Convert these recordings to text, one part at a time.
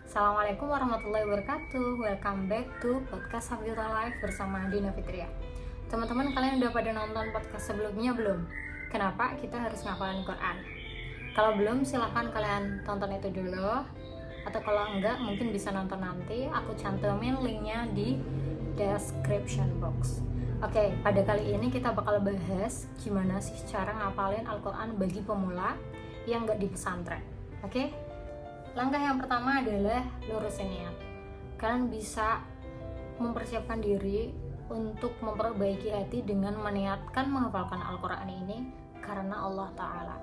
Assalamualaikum warahmatullahi wabarakatuh. Welcome back to podcast Hafidhah Life bersama Dina Fitria. Teman-teman, kalian udah pada nonton podcast sebelumnya belum? Kenapa kita harus ngafalin Quran? Kalau belum, silahkan kalian tonton itu dulu. Atau kalau enggak, mungkin bisa nonton nanti. Aku cantumin linknya di description box. Oke, pada kali ini kita bakal bahas gimana sih cara ngafalin Al-Quran bagi pemula yang nggak di pesantren. Oke? Langkah yang pertama adalah lurusin niat. Kalian bisa mempersiapkan diri untuk memperbaiki hati dengan meniatkan menghafalkan Al-Quran ini karena Allah Ta'ala.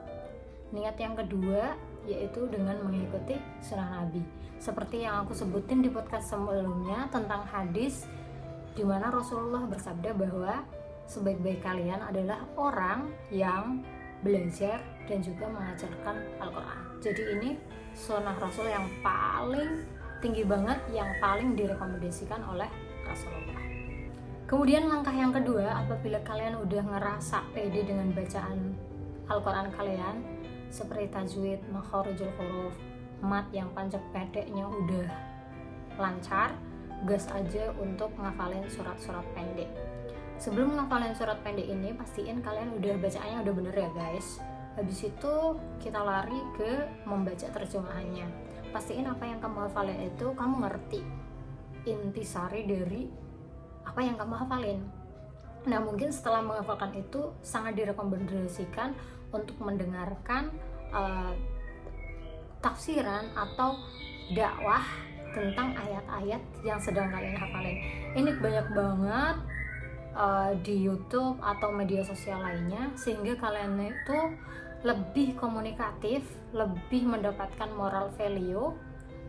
Niat yang kedua yaitu dengan mengikuti sunnah Nabi. Seperti yang aku sebutin di podcast sebelumnya tentang hadis di mana Rasulullah bersabda bahwa sebaik-baik kalian adalah orang yang belajar dan juga mengajarkan Al-Quran. Jadi ini sunnah Rasul yang paling tinggi banget, yang paling direkomendasikan oleh Rasulullah. Kemudian langkah yang kedua, apabila kalian udah ngerasa pede dengan bacaan Al-Quran kalian, seperti tajwid, makharijul huruf, mat yang panjang pendeknya udah lancar, gas aja untuk ngafalin surat-surat pendek. Sebelum ngafalin surat pendek ini, pastiin kalian udah bacaannya udah bener ya guys. Habis itu kita lari ke membaca terjemahannya. Pastiin apa yang kamu hafalin itu kamu ngerti intisari dari apa yang kamu hafalin. Nah, mungkin setelah menghafalkan itu sangat direkomendasikan untuk mendengarkan tafsiran atau dakwah tentang ayat-ayat yang sedang kalian hafalin. Ini banyak banget di YouTube atau media sosial lainnya, sehingga kalian itu lebih komunikatif, lebih mendapatkan moral value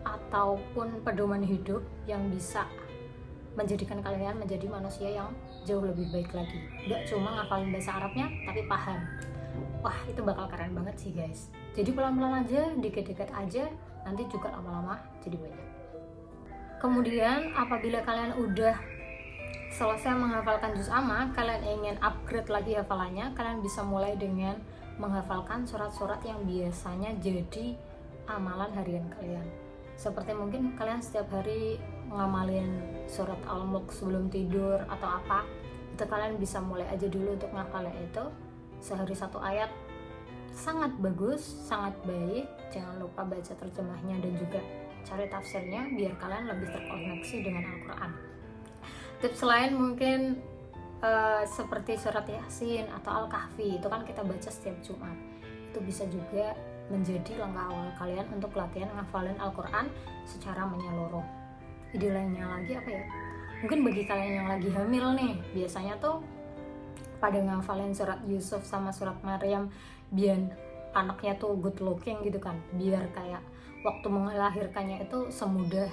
ataupun pedoman hidup yang bisa menjadikan kalian menjadi manusia yang jauh lebih baik lagi. Gak cuma ngafalin bahasa Arabnya, tapi paham. Wah, itu bakal keren banget sih guys. Jadi pelan-pelan aja, dikit-dikit aja, nanti juga lama-lama jadi banyak. Kemudian apabila kalian udah selesai menghafalkan juz amma, kalian ingin upgrade lagi hafalannya, kalian bisa mulai dengan menghafalkan surat-surat yang biasanya jadi amalan harian kalian. Seperti mungkin kalian setiap hari ngamalin surat Al-Mulk sebelum tidur atau apa, itu kalian bisa mulai aja dulu untuk ngafalin itu. Sehari satu ayat sangat bagus, sangat baik. Jangan lupa baca terjemahnya dan juga cari tafsirnya biar kalian lebih terkoneksi dengan Al-Quran. Tips lain mungkin seperti surat Yasin atau Al-Kahfi, itu kan kita baca setiap Jumat. Itu bisa juga menjadi langkah awal kalian untuk latihan ngafalin Al-Quran secara menyeluruh. Ide lainnya lagi apa ya? Mungkin bagi kalian yang lagi hamil nih, biasanya tuh pada ngafalin surat Yusuf sama surat Maryam biar anaknya tuh good looking gitu kan, biar kayak waktu melahirkannya itu semudah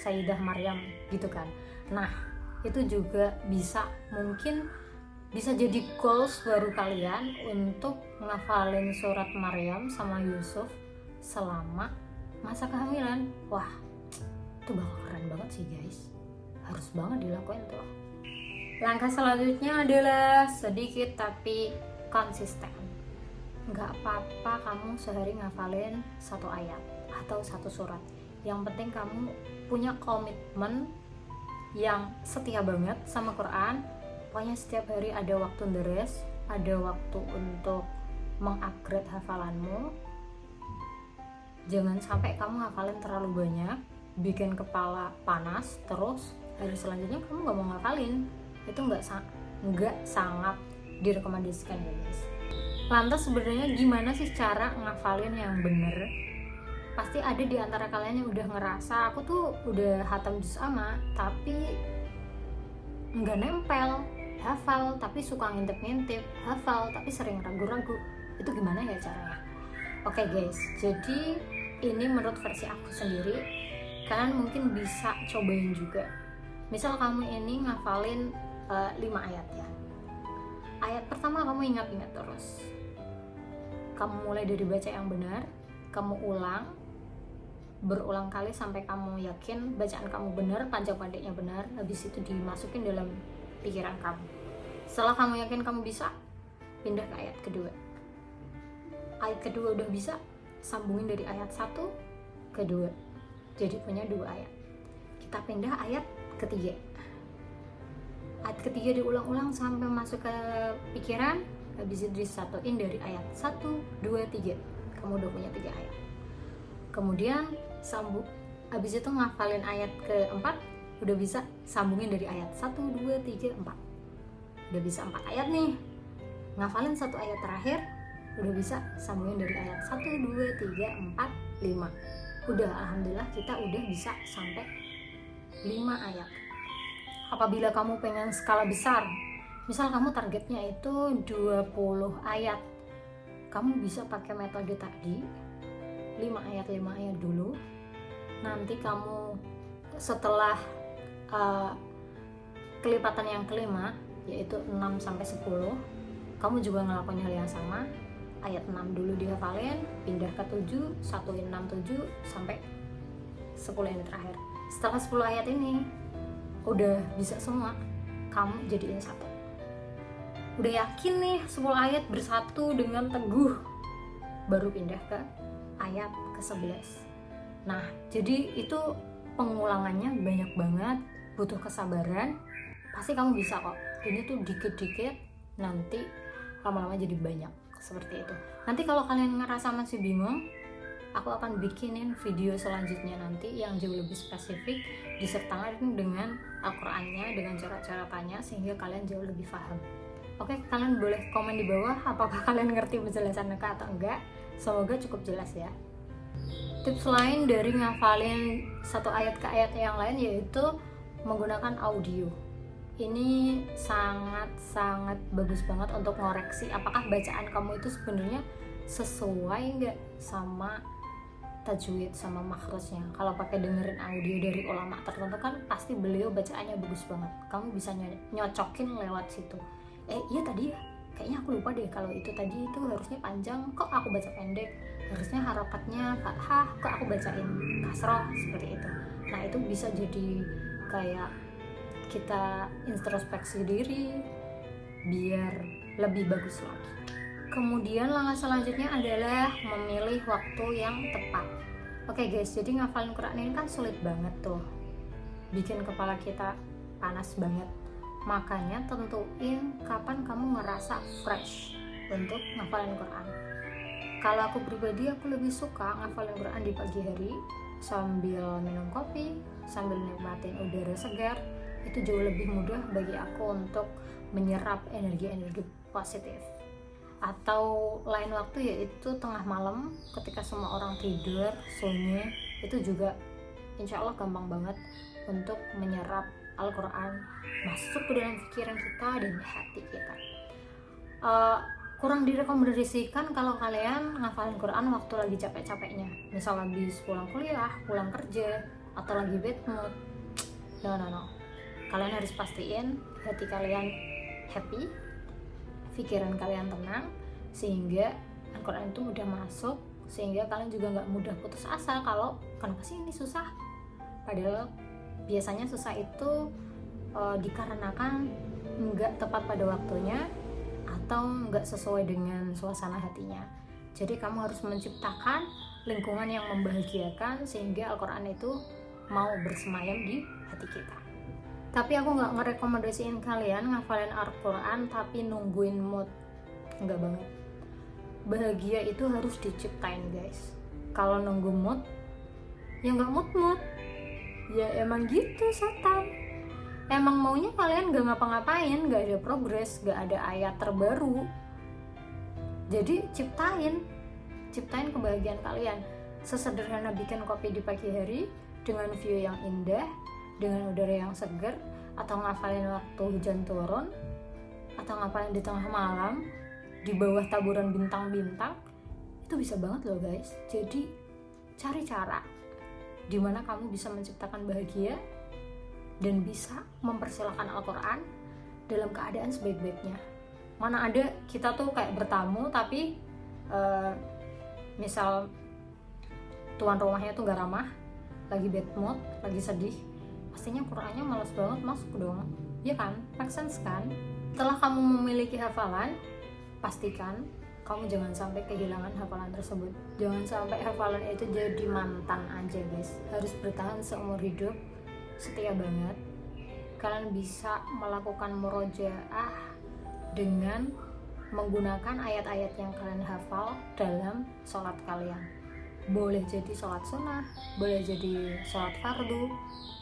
Sayyidah Maryam gitu kan. Nah, itu juga mungkin bisa jadi goals baru kalian untuk ngafalin surat Maryam sama Yusuf selama masa kehamilan. Wah, itu bakal keren banget sih guys, harus banget dilakuin tuh. Langkah selanjutnya adalah sedikit tapi konsisten. Nggak apa-apa kamu sehari ngafalin satu ayat atau satu surat, yang penting kamu punya komitmen yang setia banget sama Quran. Pokoknya setiap hari ada waktu deres, ada waktu untuk mengupgrade hafalanmu. Jangan sampai kamu ngafalin terlalu banyak, bikin kepala panas, terus hari selanjutnya kamu gak mau ngafalin. Itu nggak sangat direkomendasikan ya guys. Lantas sebenarnya gimana sih cara ngafalin yang bener? Pasti ada di antara kalian yang udah ngerasa aku tuh udah hatam juz amma tapi nggak nempel, hafal tapi suka ngintip-ngintip, hafal tapi sering ragu-ragu. Itu gimana ya caranya? Oke guys, jadi ini menurut versi aku sendiri. Kalian mungkin bisa cobain juga. Misal kamu ini ngafalin 5 ayat ya. Ayat pertama kamu ingat-ingat terus. Kamu mulai dari baca yang benar, kamu ulang berulang kali sampai kamu yakin bacaan kamu benar, panjang pendeknya benar. Habis itu dimasukin dalam pikiran kamu. Setelah kamu yakin kamu bisa, pindah ke ayat kedua. Ayat kedua udah bisa, sambungin dari ayat 1 ke 2. jadi punya 2 ayat. Kita pindah ayat ketiga. Ayat ketiga diulang-ulang sampai masuk ke pikiran, habis itu disatuin dari ayat 1, 2, 3. Kamu udah punya 3 ayat. Kemudian habis itu ngafalin ayat keempat, udah bisa sambungin dari ayat 1, 2, 3, 4. Udah bisa 4 ayat nih. Ngafalin 1 ayat terakhir, udah bisa sambungin dari ayat 1, 2, 3, 4, 5. Udah, alhamdulillah kita udah bisa sampai 5 ayat. Apabila kamu pengen skala besar, misal kamu targetnya itu 20 ayat, kamu bisa pakai metode tadi, 5 ayat dulu. Nanti kamu setelah kelipatan yang kelima, yaitu 6 sampai 10, kamu juga ngelakuin hal yang sama. Ayat 6 dulu dihafalin, pindah ke 7, satuin 6, 7 sampai 10 yang terakhir. Setelah 10 ayat ini udah bisa semua, kamu jadiin satu. Udah yakin nih 10 ayat bersatu dengan teguh, baru pindah ke ayat ke-11. Nah, jadi itu pengulangannya banyak banget, butuh kesabaran. Pasti kamu bisa kok. Ini tuh dikit-dikit, nanti lama-lama jadi banyak, seperti itu. Nanti kalau kalian ngerasa masih bingung, aku akan bikinin video selanjutnya nanti yang jauh lebih spesifik, disertakan dengan Al-Qur'annya, dengan cara-cara tanya, sehingga kalian jauh lebih paham. Oke, kalian boleh komen di bawah apakah kalian ngerti penjelasan atau enggak. Semoga cukup jelas ya. Tips lain dari ngafalin satu ayat ke ayat yang lain yaitu menggunakan audio. Ini sangat-sangat bagus banget untuk ngoreksi apakah bacaan kamu itu sebenarnya sesuai nggak sama tajwid, sama makhrajnya. Kalau pakai dengerin audio dari ulama tertentu kan pasti beliau bacaannya bagus banget. Kamu bisa nyocokin lewat situ. Iya tadi ya, kayaknya aku lupa deh kalau itu tadi itu harusnya panjang, kok aku baca pendek. Harusnya harokatnya fathah, kok aku bacain kasroh, seperti itu. Nah, itu bisa jadi kayak kita introspeksi diri biar lebih bagus lagi. Kemudian langkah selanjutnya adalah memilih waktu yang tepat. Oke guys, jadi ngafalin Quran ini kan sulit banget tuh, bikin kepala kita panas banget. Makanya tentuin kapan kamu ngerasa fresh untuk ngafalin Quran. Kalau aku pribadi, aku lebih suka ngafalin Quran di pagi hari sambil minum kopi, sambil nikmatin udara segar. Itu jauh lebih mudah bagi aku untuk menyerap energi-energi positif. Atau lain waktu yaitu tengah malam ketika semua orang tidur, sunyi, itu juga insya Allah gampang banget untuk menyerap Al-Quran masuk ke dalam pikiran kita dan hati kita. Kurang direkomendasikan kalau kalian ngafalin Quran waktu lagi capek-capeknya, misal habis pulang kuliah, pulang kerja, atau lagi bad mood. No. Kalian harus pastiin hati kalian happy, pikiran kalian tenang, sehingga Al-Quran itu mudah masuk, sehingga kalian juga nggak mudah putus asa kalau kenapa sih ini susah. Padahal biasanya susah itu dikarenakan nggak tepat pada waktunya atau nggak sesuai dengan suasana hatinya. Jadi kamu harus menciptakan lingkungan yang membahagiakan sehingga Al-Quran itu mau bersemayam di hati kita. Tapi aku nggak ngerekomendasiin kalian ngafalin Al-Quran tapi nungguin mood, nggak banget. Bahagia itu harus diciptain guys. Kalau nunggu mood, ya nggak mood. Ya emang gitu setan. Emang maunya kalian gak ngapa-ngapain, gak ada progres, gak ada ayat terbaru. Jadi ciptain kebahagiaan kalian. Sesederhana bikin kopi di pagi hari dengan view yang indah, dengan udara yang segar, atau ngafalin waktu hujan turun, atau ngafalin di tengah malam di bawah taburan bintang-bintang, itu bisa banget loh guys. Jadi cari cara dimana kamu bisa menciptakan bahagia dan bisa mempersilahkan Al-Quran dalam keadaan sebaik-baiknya. Mana ada kita tuh kayak bertamu tapi misal tuan rumahnya tuh gak ramah, lagi bad mood, lagi sedih, pastinya Qurannya malas banget masuk dong, ya kan? Make sense kan? Setelah kamu memiliki hafalan, pastikan kamu jangan sampai kehilangan hafalan tersebut. Jangan sampai hafalan itu jadi mantan aja guys. Harus bertahan seumur hidup, setia banget. Kalian bisa melakukan murojaah dengan menggunakan ayat-ayat yang kalian hafal dalam sholat kalian. Boleh jadi sholat sunnah, boleh jadi sholat fardu,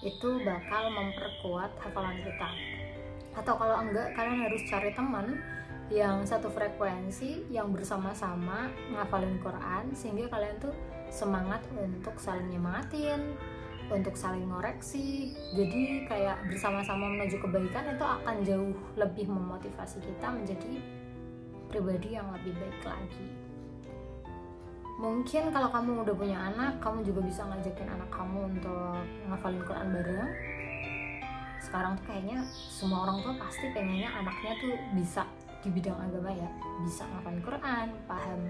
itu bakal memperkuat hafalan kita. Atau kalau enggak, kalian harus cari teman yang satu frekuensi, yang bersama-sama ngafalin Quran, sehingga kalian tuh semangat untuk saling nyemangatin, untuk saling ngoreksi. Jadi kayak bersama-sama menuju kebaikan itu akan jauh lebih memotivasi kita menjadi pribadi yang lebih baik lagi. Mungkin kalau kamu udah punya anak, kamu juga bisa ngajakin anak kamu untuk ngafalin Quran bareng. Sekarang tuh kayaknya semua orang tua pasti pengennya anaknya tuh bisa di bidang agama ya, bisa ngafalin Quran, paham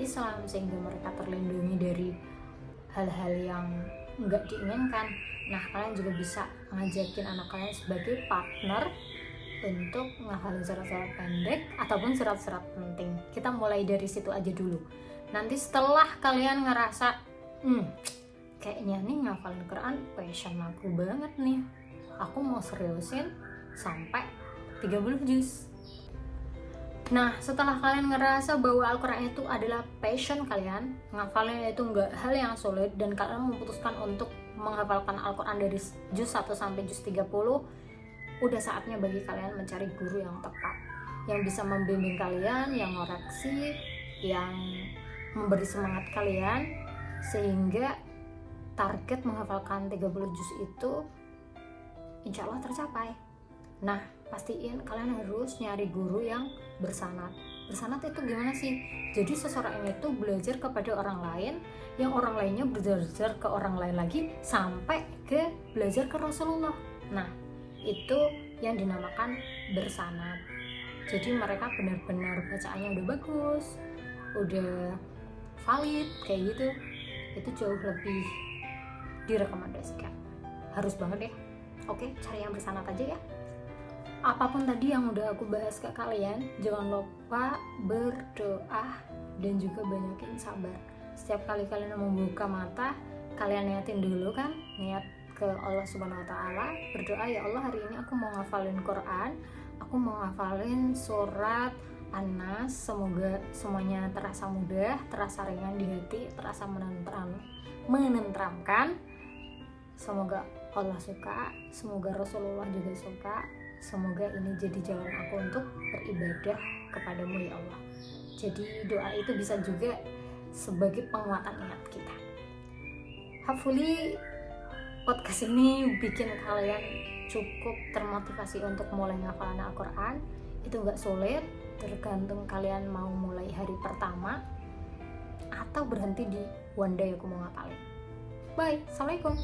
Islam, sehingga mereka terlindungi dari hal-hal yang nggak diinginkan. Nah, kalian juga bisa ngajakin anak kalian sebagai partner untuk ngafalin surat-surat pendek ataupun surat-surat penting. Kita mulai dari situ aja dulu. Nanti setelah kalian ngerasa kayaknya nih ngafalin Quran passion aku banget nih, aku mau seriusin sampai 30 juz. Nah, setelah kalian ngerasa bahwa Al-Quran itu adalah passion kalian, ngafalin itu nggak hal yang sulit, dan kalian memutuskan untuk menghafalkan Al-Quran dari juz 1 sampai juz 30, udah saatnya bagi kalian mencari guru yang tepat, yang bisa membimbing kalian, yang ngoreksi, yang memberi semangat kalian, sehingga target menghafalkan 30 juz itu insya Allah tercapai. Nah, pastiin kalian harus nyari guru yang bersanad. Bersanad itu gimana sih? Jadi seseorang itu belajar kepada orang lain, yang orang lainnya belajar ke orang lain lagi, sampai ke belajar ke Rasulullah. Nah, itu yang dinamakan bersanad. Jadi mereka benar-benar bacaannya udah bagus, udah valid kayak gitu. Itu jauh lebih direkomendasikan. Harus banget deh. Oke, cari yang bersanad aja ya. Apapun tadi yang udah aku bahas ke kalian, jangan lupa berdoa dan juga banyakin sabar. Setiap kali kalian membuka mata, kalian niatin dulu kan, niat ke Allah Subhanahu wa Ta'ala, berdoa, ya Allah, hari ini aku mau ngafalin Quran, aku mau ngafalin surat An-Nas, semoga semuanya terasa mudah, terasa ringan di hati, terasa menenteramkan. Semoga Allah suka, semoga Rasulullah juga suka. Semoga ini jadi jalan aku untuk beribadah kepadamu ya Allah. Jadi doa itu bisa juga sebagai penguatan niat kita. Hopefully podcast ini bikin kalian cukup termotivasi untuk mulai ngafalan Al-Quran. Itu gak sulit, tergantung kalian mau mulai hari pertama atau berhenti di one day aku mau ngapalin. Bye, assalamualaikum.